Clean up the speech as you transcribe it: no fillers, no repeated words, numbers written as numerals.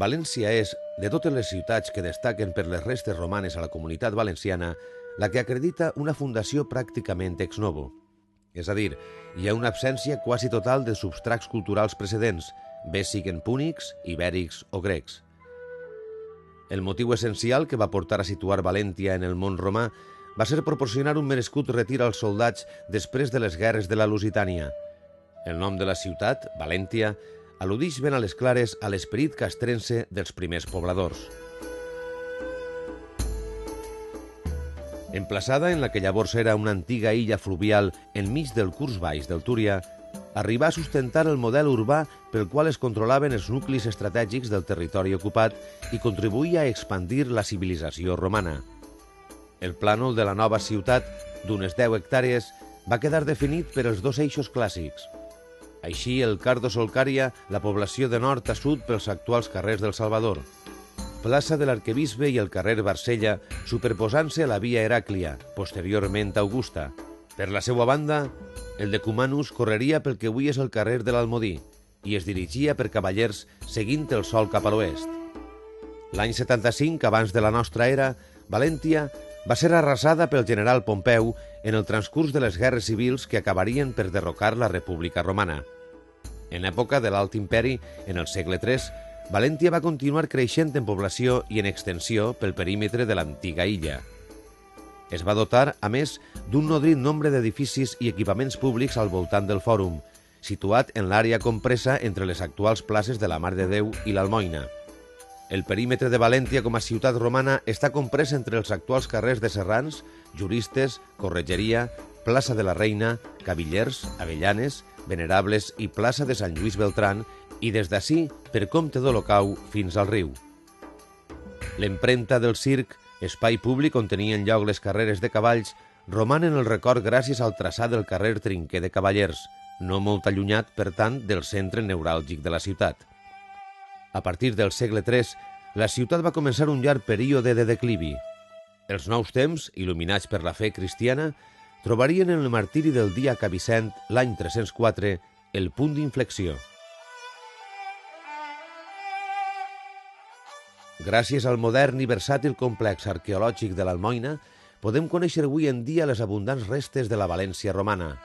València és, de totes les ciutats que destaquen per les restes romanes a la Comunitat Valenciana, la que acredita una fundació pràcticament ex novo. És a dir, hi ha una absència quasi total de substrats culturals precedents, bé siguen púnics, ibèrics o grecs. El motiu essencial que va portar a situar València en el món romà va ser proporcionar un merescut retir als soldats després de les guerres de la Lusitània. El nom de la ciutat, València, al·ludix ben a les clares a l'esperit castrense dels primers pobladors. Emplaçada en la que llavors era una antiga illa fluvial enmig del curs baix del Túria, arribà a sustentar el model urbà pel qual es controlaven els nuclis estratègics del territori ocupat i contribuïa a expandir la civilització romana. El plànol de la nova ciutat, d'unes 10 hectàrees, va quedar definit per els dos eixos clàssics. Així, el Cardo solcaria la població de nord a sud pels actuals carrers del Salvador, plaça de l'Arquebisbe i el carrer Barsella superposant-se a la via Heràclia, posteriorment Augusta. Per la seva banda, el Decumanus correria pel que avui és el carrer de l'Almodí i es dirigia per Cavallers seguint el sol cap a l'oest. L'any 75, abans de la nostra era, València va ser arrasada pel general Pompeu en el transcurs de les guerres civils que acabarien per derrocar la República Romana. En època de l'Alt Imperi, en el segle III, València va continuar creixent en població i en extensió pel perímetre de l'antiga illa. Es va dotar, a més, d'un nodrit nombre d'edificis i equipaments públics al voltant del Fòrum, situat en l'àrea compresa entre les actuals places de la Mare de Déu i l'Almoina. El perímetre de València com a ciutat romana està comprès entre els actuals carrers de Serrans, Juristes, Corretgeria, plaça de la Reina, Cavillers, Avellanes, Venerables i plaça de Sant Lluís Beltran i des d'ací per Comte d'Olocau fins al riu. L'empremta del circ, espai públic on tenien lloc les carreres de cavalls, roman en el record gràcies al traçat del carrer Trinquer de Cavallers, no molt allunyat, per tant, del centre neuràlgic de la ciutat. A partir del segle III, la ciutat va començar un llarg període de declivi. Els nous temps, il·luminats per la fe cristiana, trobarien en el martiri del diaca Vicent, l'any 304, el punt d'inflexió. Gràcies al modern i versàtil complex arqueològic de l'Almoina, podem conèixer avui en dia les abundants restes de la València romana.